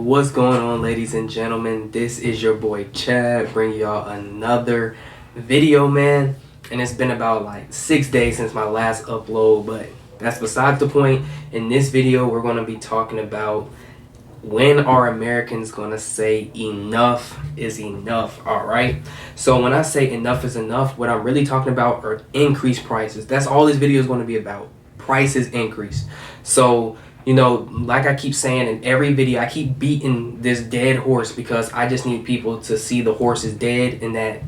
What's going on, ladies and gentlemen? This is your boy Chad bringing y'all another video, man. And it's been about like 6 days since my last upload, but that's besides the point. In this video, we're going to be talking about when are Americans going to say enough is enough, all right? So when I say enough is enough, what I'm really talking about are increased prices. That's all this video is going to be about. Prices increase. So you know, like I keep saying in every video, I keep beating this dead horse because I just need people to see the horse is dead and that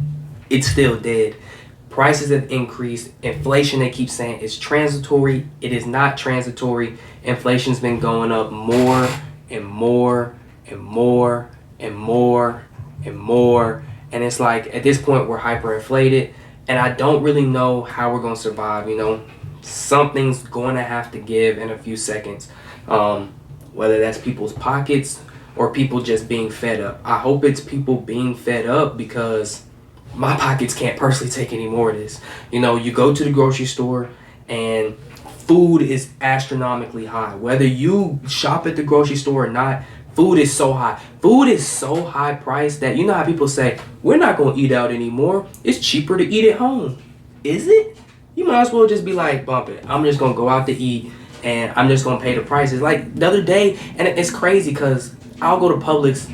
it's still dead. Prices have increased. Inflation, they keep saying, is transitory. It is not transitory. Inflation's been going up more and more and more and more and more. And it's like, at this point, we're hyperinflated. And I don't really know how we're going to survive, you know. Something's going to have to give in a few seconds. Whether that's people's pockets or people just being fed up. I hope it's people being fed up because my pockets can't personally take any more of this. You know, you go to the grocery store and food is astronomically high. Whether you shop at the grocery store or not, food is so high. Food is so high priced that you know how people say, we're not going to eat out anymore. It's cheaper to eat at home. Is it? You might as well just be like, bump it. I'm just going to go out to eat and I'm just going to pay the prices. Like the other day, and it's crazy because I'll go to Publix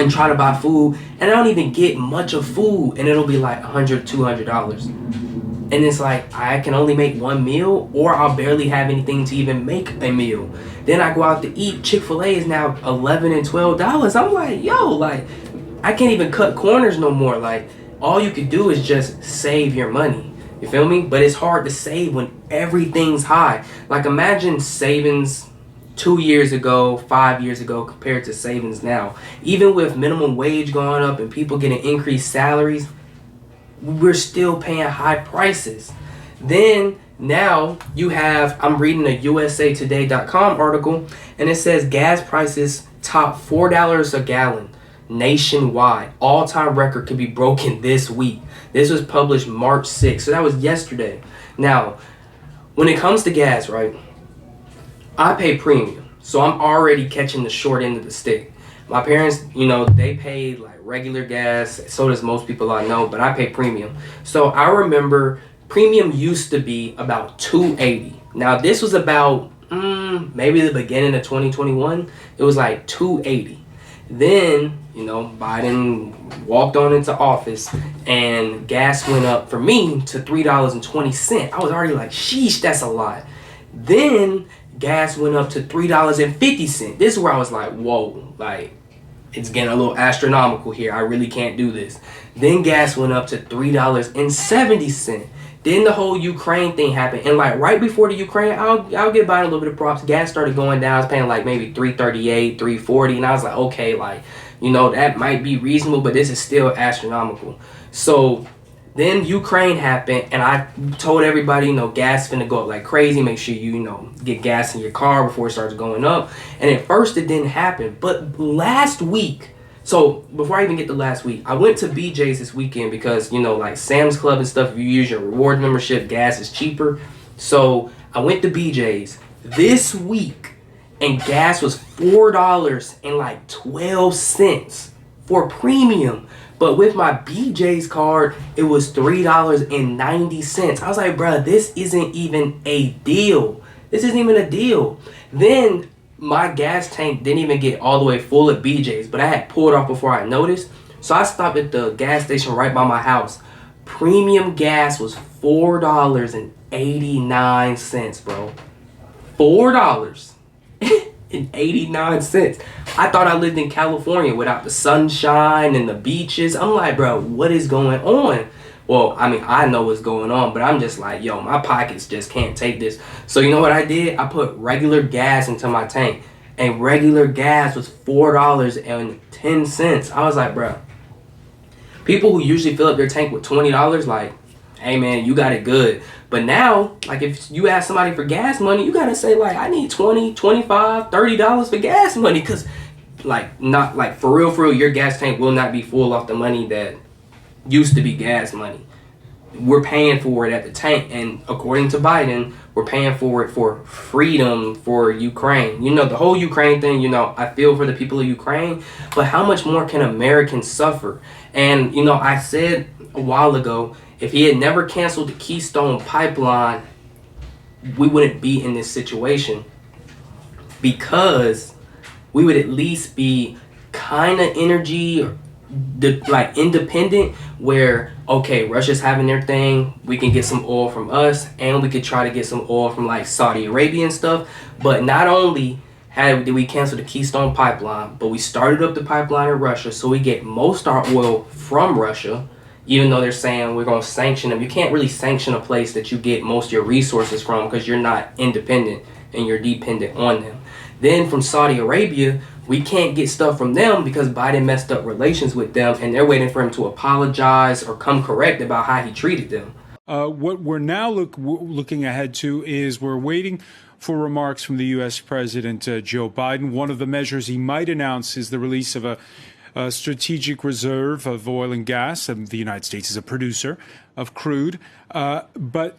and try to buy food and I don't even get much of food and it'll be like $100, $200. And it's like, I can only make one meal or I'll barely have anything to even make a meal. Then I go out to eat. Chick-fil-A is now $11 and $12. I'm like, yo, like, I can't even cut corners no more. Like, all you could do is just save your money. You feel me? But it's hard to save when everything's high. Like imagine savings 2 years ago, 5 years ago compared to savings now. Even with minimum wage going up and people getting increased salaries, we're still paying high prices. Then now you have, I'm reading a USAtoday.com article and it says gas prices top $4 a gallon nationwide. All-time record could be broken this week. This was published March 6th, so that was yesterday. Now, when it comes to gas, right, I pay premium, so I'm already catching the short end of the stick. My parents, you know, they pay like regular gas, so does most people I know, but I pay premium. So I remember premium used to be about $2.80. Now, this was about maybe the beginning of 2021. It was like $2.80. Then, you know, Biden walked on into office and gas went up for me to $3.20. I was already like, sheesh, that's a lot. Then gas went up to $3.50. This is where I was like, whoa, like it's getting a little astronomical here. I really can't do this. Then gas went up to $3.70. Then the whole Ukraine thing happened. And like right before the Ukraine, I'll give Biden a little bit of props. Gas started going down. I was paying like maybe $3.38, $3.40. And I was like, okay, like, you know, that might be reasonable, but this is still astronomical. So then Ukraine happened and I told everybody, you know, gas finna go up like crazy. Make sure you know, get gas in your car before it starts going up. And at first it didn't happen. But last week, so before I even get to last week, I went to BJ's this weekend because, you know, like Sam's Club and stuff, if you use your reward membership, gas is cheaper. So I went to BJ's this week and gas was $4.12 for premium. But with my BJ's card, it was $3.90. I was like, bruh, this isn't even a deal. This isn't even a deal. Then my gas tank didn't even get all the way full at BJ's, but I had pulled off before I noticed. So I stopped at the gas station right by my house. Premium gas was $4.89, bro. $4.89. I thought I lived in California without the sunshine and the beaches. I'm like, bro, what is going on? Well, I mean, I know what's going on, but I'm just like, yo, my pockets just can't take this. So you know what I did? I put regular gas into my tank, and regular gas was $4.10. I was like, bro, people who usually fill up their tank with $20, like, hey man, you got it good. But now, like if you ask somebody for gas money, you gotta say like, I need $20, $25, $30 for gas money, because like, not like for real, your gas tank will not be full off the money that used to be gas money. we're paying for it at the tank. And according to Biden, we're paying for it for freedom for Ukraine. You know, the whole Ukraine thing, you know, I feel for the people of Ukraine, but how much more can Americans suffer? And, you know, I said a while ago, if he had never canceled the Keystone Pipeline, we wouldn't be in this situation, because we would at least be kind of energy like independent, where okay, Russia's having their thing, we can get some oil from us, and we could try to get some oil from like Saudi Arabia and stuff. But not only did we cancel the Keystone Pipeline, but we started up the pipeline in Russia, so we get most our oil from Russia, even though they're saying we're going to sanction them. You can't really sanction a place that you get most of your resources from, because you're not independent and you're dependent on them. Then from Saudi Arabia, we can't get stuff from them because Biden messed up relations with them, and they're waiting for him to apologize or come correct about how he treated them. What we're now looking ahead to is we're waiting for remarks from the U.S. President Joe Biden. One of the measures he might announce is the release of a strategic reserve of oil and gas. And the United States is a producer of crude. But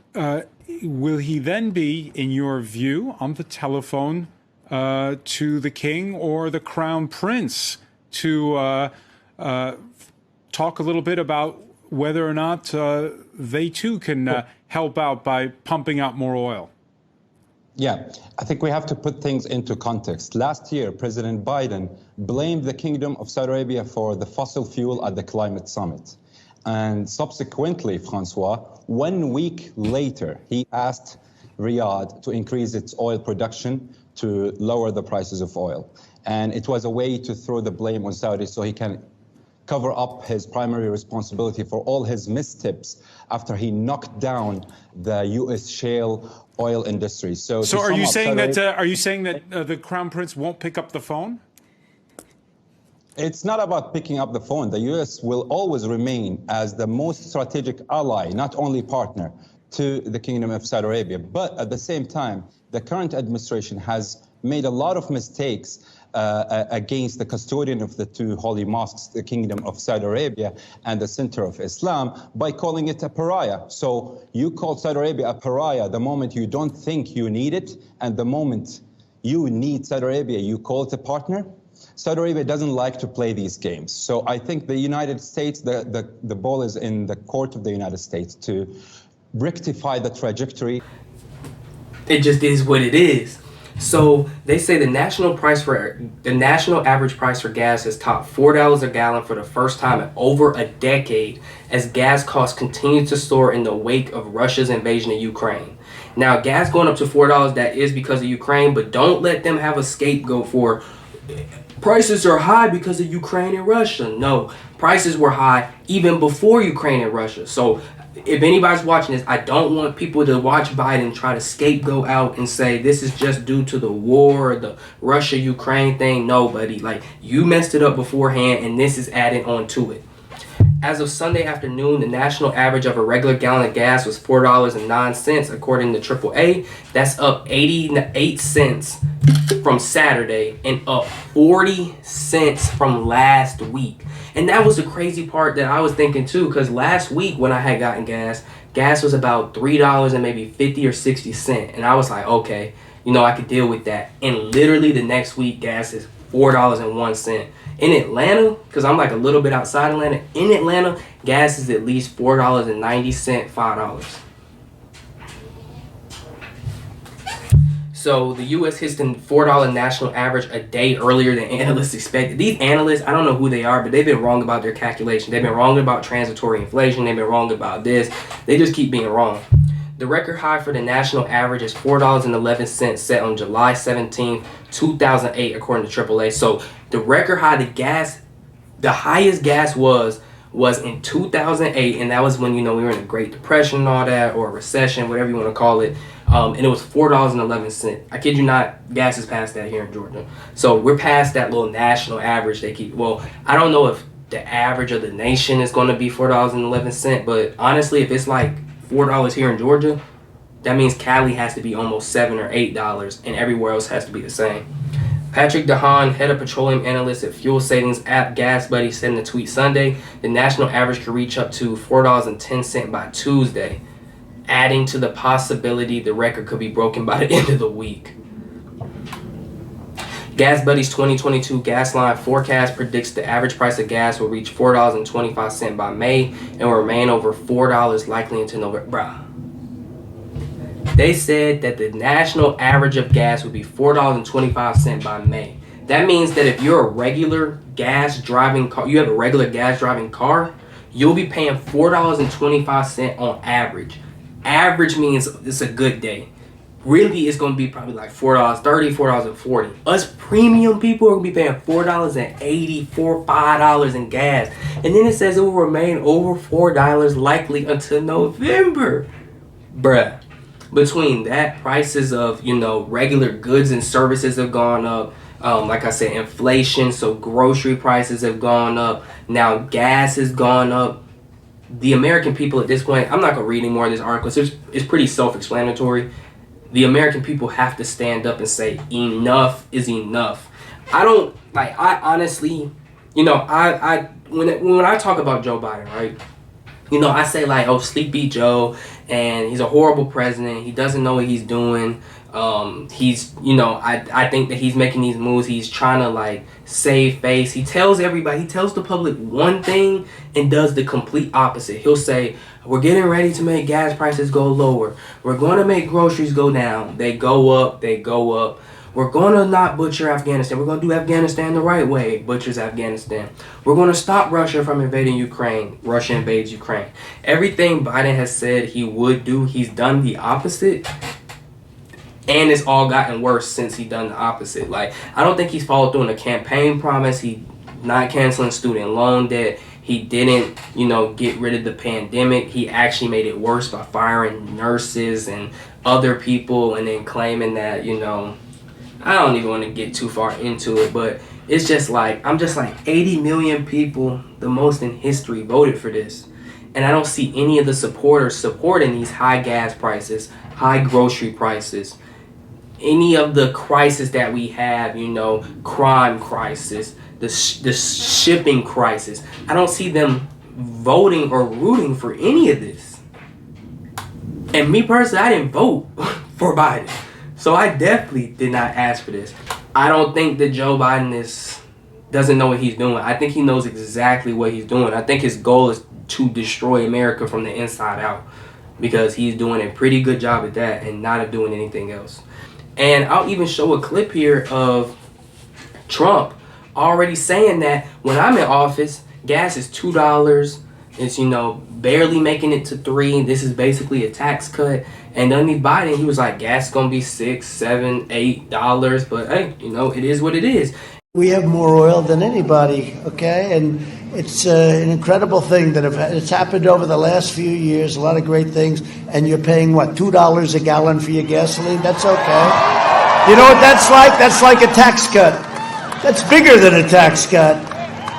will he then be, in your view, on the telephone to the king or the crown prince to talk a little bit about whether or not they too can help out by pumping out more oil? Yeah, I think we have to put things into context. Last year, President Biden blamed the Kingdom of Saudi Arabia for the fossil fuel at the climate summit. And subsequently, Francois, 1 week later, he asked Riyadh to increase its oil production to lower the prices of oil. And it was a way to throw the blame on Saudi so he can cover up his primary responsibility for all his missteps after he knocked down the U.S. shale oil industry. So are you saying that the crown prince won't pick up the phone? It's not about picking up the phone. The U.S. will always remain as the most strategic ally, not only partner, to the Kingdom of Saudi Arabia. But at the same time, the current administration has made a lot of mistakes against the custodian of the two holy mosques, the Kingdom of Saudi Arabia and the center of Islam, by calling it a pariah. So you call Saudi Arabia a pariah the moment you don't think you need it, and the moment you need Saudi Arabia, you call it a partner. Saudi Arabia doesn't like to play these games. So I think the United States, the ball is in the court of the United States to rectify the trajectory. It just is what it is. So they say the national average price for gas has topped $4 a gallon for the first time in over a decade, as gas costs continue to soar in the wake of Russia's invasion of Ukraine. Now, gas going up to $4, that is because of Ukraine, but don't let them have a scapegoat for prices are high because of Ukraine and Russia. No, prices were high even before Ukraine and Russia. So if anybody's watching this, I don't want people to watch Biden try to scapegoat out and say this is just due to the war, the Russia-Ukraine thing. No, buddy. Like, you messed it up beforehand, and this is added on to it. As of Sunday afternoon, the national average of a regular gallon of gas was $4.09, according to AAA. That's up 88 cents from Saturday and up 40 cents from last week. And that was the crazy part that I was thinking too, because last week when I had gotten gas was about $3 and maybe 50 or 60 cents. And I was like, okay, I could deal with that. And literally the next week, gas is $4.01. In Atlanta, because I'm like a little bit outside Atlanta, in Atlanta, gas is at least $4.90, $5. So the U.S. hits the $4 national average a day earlier than analysts expected. These analysts, I don't know who they are, but they've been wrong about their calculation. They've been wrong about transitory inflation. They've been wrong about this. They just keep being wrong. The record high for the national average is $4.11 set on July 17th, 2008, according to AAA. So the record high, the highest gas was in 2008, and that was when, we were in a Great Depression and all that, or a recession, whatever you want to call it. And it was $4.11. I kid you not, gas is past that here in Georgia. So we're past that little national average they keep. Well, I don't know if the average of the nation is going to be $4.11, but honestly, if it's like $4 here in Georgia, that means Cali has to be almost $7 or $8, and everywhere else has to be the same. Patrick DeHaan, head of petroleum analyst at fuel savings app GasBuddy, said in a tweet Sunday, the national average could reach up to $4.10 by Tuesday, adding to the possibility the record could be broken by the end of the week. GasBuddy's 2022 gas line forecast predicts the average price of gas will reach $4.25 by May and will remain over $4 likely until November. Bruh. They said that the national average of gas would be $4.25 by May. That means that if you're a regular gas driving car, you have a regular gas driving car, you'll be paying $4.25 on average. Average means it's a good day. Really, it's going to be probably like $4.30, $4.40. Us premium people are going to be paying $4.80, $5 in gas. And then it says it will remain over $4 likely until November. Bruh. Between that, prices of, regular goods and services have gone up. Like I said, inflation, so grocery prices have gone up. Now gas has gone up. The American people at this point, I'm not going to read any more of this article. It's pretty self-explanatory. The American people have to stand up and say, enough is enough. I honestly, when I talk about Joe Biden, right? I say like, oh, Sleepy Joe, and he's a horrible president. He doesn't know what he's doing. I think that he's making these moves. He's trying to like save face. He tells everybody, he tells the public one thing and does the complete opposite. He'll say, we're getting ready to make gas prices go lower. We're going to make groceries go down. They go up, they go up. We're going to not butcher Afghanistan. We're going to do Afghanistan the right way. Butchers Afghanistan. We're going to stop Russia from invading Ukraine. Russia invades Ukraine. Everything Biden has said he would do, he's done the opposite. And it's all gotten worse since he done the opposite. Like, I don't think he's followed through on a campaign promise. He not canceling student loan debt. He didn't, get rid of the pandemic. He actually made it worse by firing nurses and other people and then claiming that, I don't even want to get too far into it, but it's just like, 80 million people, the most in history, voted for this. And I don't see any of the supporters supporting these high gas prices, high grocery prices, any of the crisis that we have, crime crisis, the shipping crisis. I don't see them voting or rooting for any of this. And me personally, I didn't vote for Biden. So I definitely did not ask for this. I don't think that Joe Biden doesn't know what he's doing. I think he knows exactly what he's doing. I think his goal is to destroy America from the inside out, because he's doing a pretty good job at that and not doing anything else. And I'll even show a clip here of Trump already saying that when I'm in office, gas is $2. It's, barely making it to $3. This is basically a tax cut. And underneath Biden, he was like, gas is going to be $6, $7, $8. But hey, it is what it is. We have more oil than anybody, okay? And it's an incredible thing that it's happened over the last few years, a lot of great things. And you're paying, $2 a gallon for your gasoline? That's okay. You know what that's like? That's like a tax cut. That's bigger than a tax cut.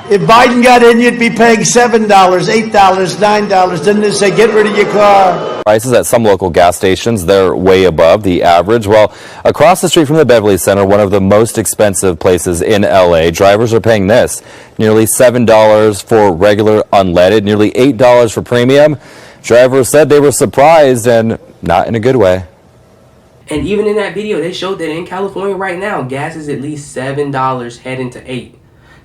If Biden got in, you'd be paying $7, $8, $9. Then they say, get rid of your car. Prices at some local gas stations, they're way above the average. Well, across the street from the Beverly Center, one of the most expensive places in LA, drivers are paying this. Nearly $7 for regular unleaded, nearly $8 for premium. Drivers said they were surprised, and not in a good way. And even in that video, they showed that in California right now, gas is at least $7 heading to $8.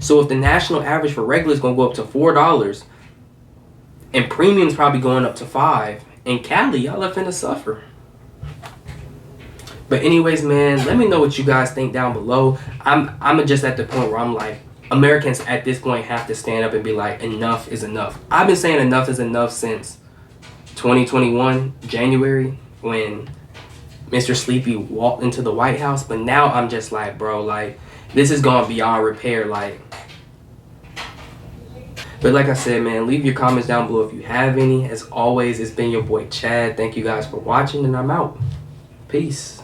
So if the national average for regular is going to go up to $4 and premium's probably going up to $5, in Cali, y'all are finna suffer. But anyways, man, let me know what you guys think down below. I'm just at the point where I'm like, Americans at this point have to stand up and be like, enough is enough. I've been saying enough is enough since 2021, January, when Mr. Sleepy walked into the White House. But now I'm just like, bro, like, this is going beyond repair, like. But like I said, man, leave your comments down below if you have any. As always, it's been your boy Chad. Thank you guys for watching, and I'm out. Peace.